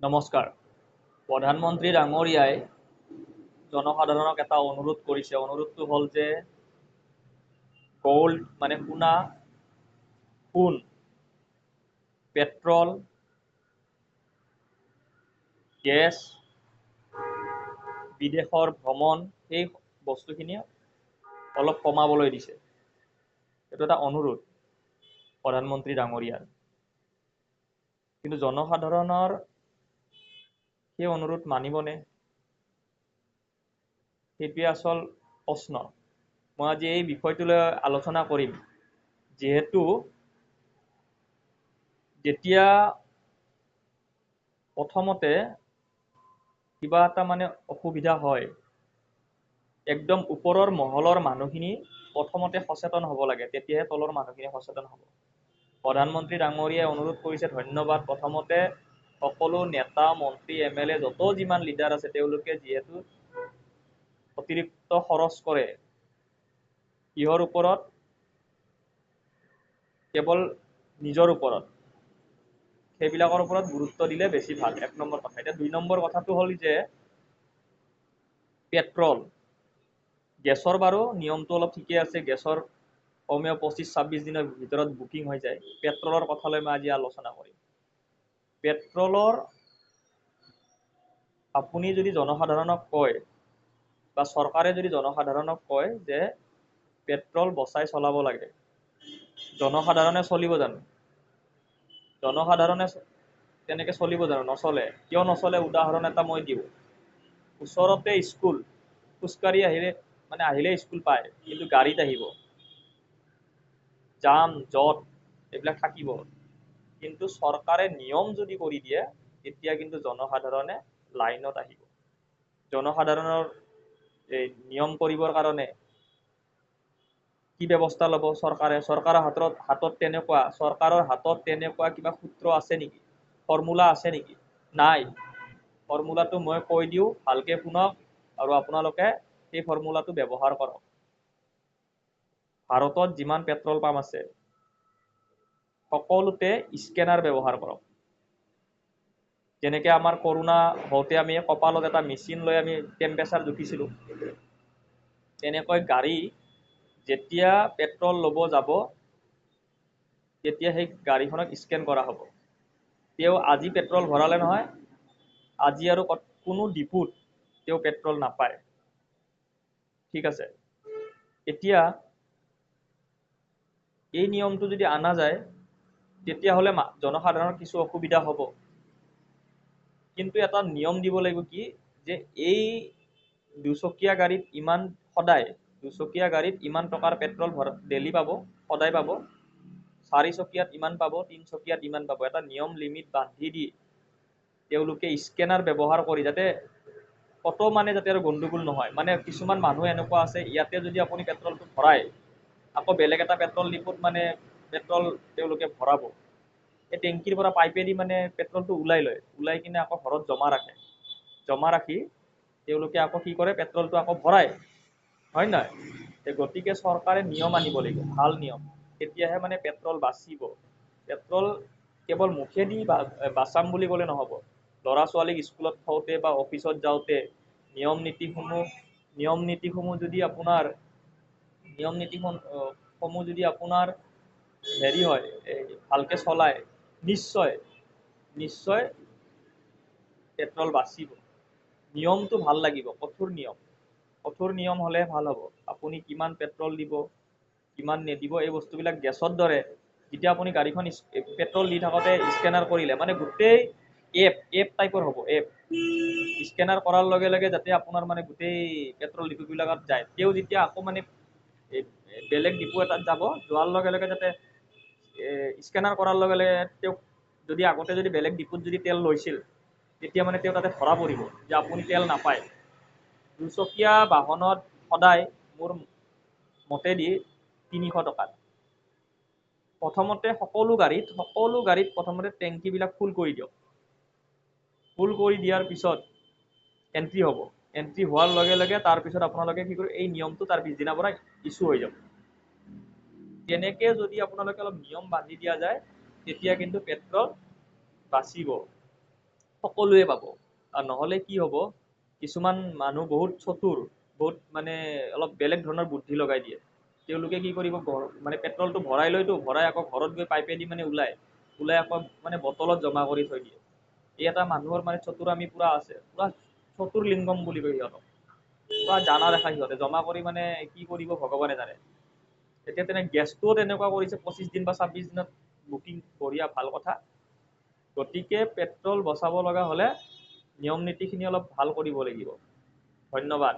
নমস্কাৰ। প্ৰধানমন্ত্ৰী ডাঙৰীয়াই জনসাধাৰণক এটা অনুৰোধ কৰিছে। অনুৰোধটো হ'ল যে গোল্ড মানে সোণ, পেট্ৰল, গেছ, বিদেশৰ ভ্ৰমণ সেই বস্তুখিনি অলপ কমাবলৈ দিছে। এইটো এটা অনুৰোধ প্ৰধানমন্ত্ৰী ডাঙৰীয়াৰ। কিন্তু জনসাধাৰণৰ সেই অনুৰোধ মানিবনে? সেইটোৱে আচল প্ৰশ্ন। মই আজি এই বিষয়টোলৈ আলোচনা কৰিম। যিহেতু যেতিয়া প্ৰথমতে কিবা এটা মানে অসুবিধা হয়, একদম ওপৰৰ মহলৰ মানুহখিনি প্ৰথমতে সচেতন হ'ব লাগে, তেতিয়াহে তলৰ মানুহখিনি সচেতন হ'ব। প্ৰধানমন্ত্ৰী ডাঙৰীয়াই অনুৰোধ কৰিছে, ধন্যবাদ। প্ৰথমতে সকলো নেতা, মন্ত্ৰী, MLA যত যিমান লিডাৰ আছে তেওঁলোকে যিহেতু অতিৰিক্ত খৰচ কৰে, কিহৰ ওপৰত? কেৱল নিজৰ ওপৰত। সেইবিলাকৰ ওপৰত গুৰুত্ব দিলে বেছি ভাল। 1 নম্বৰ কথা। এতিয়া 2 নম্বৰ কথাটো হ'ল যে পেট্ৰল, গেছৰ বাৰু নিয়মটো অলপ ঠিকে আছে। গেছৰ কমেও 25-26 দিনৰ ভিতৰত বুকিং হৈ যায়। পেট্ৰলৰ কথালৈ মই আজি আলোচনা কৰিম। পেট্ৰলৰ আপুনি যদি জনসাধাৰণক কয় বা চৰকাৰে যদি জনসাধাৰণক কয় যে পেট্ৰল বচাই চলাব লাগে, জনসাধাৰণে চলিব জানো? জনসাধাৰণে তেনেকৈ চলিব জানো? নচলে। কিয় নচলে? উদাহৰণ এটা মই দিওঁ। ওচৰতে স্কুল, খোজকাঢ়ি আহিলে স্কুল পায়, কিন্তু গাড়ীত আহিব, জাম জট এইবিলাক থাকিব। কিন্তু চৰকাৰে নিয়ম যদি কৰি দিয়ে, তেতিয়া কিন্তু জনসাধাৰণে লাইনত আহিব। জনসাধাৰণৰ এই নিয়ম কৰিবৰ কাৰণে কি ব্যৱস্থা ল'ব চৰকাৰে? চৰকাৰৰ হাতত তেনেকুৱা কিবা সূত্ৰ আছে নেকি? ফৰ্মুলা আছে নেকি? নাই। ফৰ্মুলাটো মই কৈ দিওঁ, ভালকে শুনক আৰু আপোনালোকে সেই ফৰ্মুলাটো ব্যৱহাৰ কৰক। ভাৰতত যিমান পেট্ৰল পাম্প আছে সকলোতে স্কেনাৰ ব্যৱহাৰ কৰক। যেনেকৈ আমাৰ কৰোণা হওঁতে আমি কপালত এটা মেচিন লৈ আমি টেম্পাৰেচাৰ জুখিছিলোঁ, তেনেকৈ গাড়ী যেতিয়া পেট্ৰল ল'ব যাব, তেতিয়া সেই গাড়ীখনক স্কেন কৰা হ'ব। তেওঁ আজি পেট্ৰল ভৰালে নহয়, আজি আৰু কোনো ডিপুত তেওঁ পেট্ৰল নাপায়। ঠিক আছে। এতিয়া এই নিয়মটো যদি অনা যায়, তেতিয়াহ'লে জনসাধাৰণৰ কিছু অসুবিধা হ'ব। কিন্তু এটা নিয়ম দিব লাগিব কি, যে এই দুচকীয়া গাড়ীত দুচকীয়া গাড়ীত ইমান টকাৰ পেট্ৰল ডেইলি পাব, সদায় পাব। 4 চকীয়াত ইমান পাব, 3 চকীয়াত ইমান পাব। এটা নিয়ম লিমিট বান্ধি দি তেওঁলোকে স্কেনাৰ ব্যৱহাৰ কৰি যাতে কতো যাতে আৰু গণ্ডগোল নহয়। কিছুমান মানুহ এনেকুৱা আছে, ইয়াতে যদি আপুনি পেট্ৰলটো ভৰায়, আকৌ বেলেগ এটা পেট্ৰল ডিপুত পেট্ৰল তেওঁলোকে ভৰাব। এই টেংকিৰ পৰা পাইপেদি পেট্ৰলটো ওলাই কিনে আকৌ ঘৰত জমা ৰাখি তেওঁলোকে আকৌ কি কৰে? পেট্ৰলটো আকৌ ভৰায়, হয় নহয়? গতিকে চৰকাৰে নিয়ম আনিব লাগিব, ভাল নিয়ম। তেতিয়াহে পেট্ৰল বাচিব। পেট্ৰল কেৱল মুখেদি বাচাম বুলি ক'লে নহ'ব। ল'ৰা ছোৱালীক স্কুলত থওঁতে বা অফিচত যাওঁতে নিয়ম নীতিসমূহ যদি আপোনাৰ হেৰি হয়, ভালকে চলায়, নিশ্চয় পেট্ৰল বাচিব। নিয়মটো ভাল লাগিব, কঠোৰ নিয়ম হ'লে ভাল হ'ব। আপুনি কিমান পেট্ৰল দিব, কিমান নিদিব, এই বস্তুবিলাক গেছৰ দৰে। যেতিয়া আপুনি গাড়ীখন পেট্ৰল দি থাকোঁতে স্কেনাৰ কৰিলে, গোটেই এপ টাইপৰ হ'ব। স্কেনাৰ কৰাৰ লগে লগে যাতে আপোনাৰ গোটেই পেট্ৰল ডিপুবিলাকত যায়। তেওঁ যেতিয়া আকৌ বেলেগ ডিপু এটাত যোৱাৰ লগে লগে যাতে স্কেনাৰ কৰাৰ লগে লগে তেওঁক আগতে যদি বেলেগ ডিপুত যদি তেল লৈছিল, তেতিয়া তেওঁ তাতে ধৰা পৰিব যে আপুনি তেল নাপায়। দুচকীয়া বাহনত সদায় মোৰ মতেদি 300 টকা। প্ৰথমতে সকলো গাড়ীত প্ৰথমতে টেংকিবিলাক ফুল কৰি দিয়ক। ফুল কৰি দিয়াৰ পিছত এন্ট্ৰি হ'ব। এন্ট্ৰি হোৱাৰ লগে লগে তাৰপিছত আপোনালোকে কি কৰিব? এই নিয়মটো তাৰ পিছদিনাৰ পৰা ইছ্যু হৈ যাব। তেনেকৈ যদি আপোনালোকে অলপ নিয়ম বান্ধি দিয়া যায়, তেতিয়া কিন্তু পেট্ৰল বাচিব। সকলোৱে পাব। আৰু নহ'লে কি হ'ব, কিছুমান মানুহ বহুত চতুৰ, বহুত মানে অলপ বেলেগ ধৰণৰ বুদ্ধি লগাই দিয়ে। তেওঁলোকে কি কৰিব, মানে পেট্ৰলটো ভৰাই লয়তো, ভৰাই আকৌ ঘৰত গৈ পাইপেদি মানে ওলাই আকৌ মানে বটলত জমা কৰি থৈ দিয়ে। এই এটা মানুহৰ মানে চতুৰামি পূৰা আছে, পূৰা চতুৰ লিংগম বুলি কয় সিহঁতক। পূৰা জানা দেখা সিহঁতে, জমা কৰি মানে কি কৰিব ভগৱানে জানে। এতিয়া গেছটোও তেনেকুৱা কৰিছে, 25 দিন বা 26 দিনত বুকিং, বঢ়িয়া, ভাল কথা। গতিকে পেট্ৰল বচাব লগা হ'লে নিয়ম নীতিখিনি অলপ ভাল কৰিব লাগিব। ধন্যবাদ।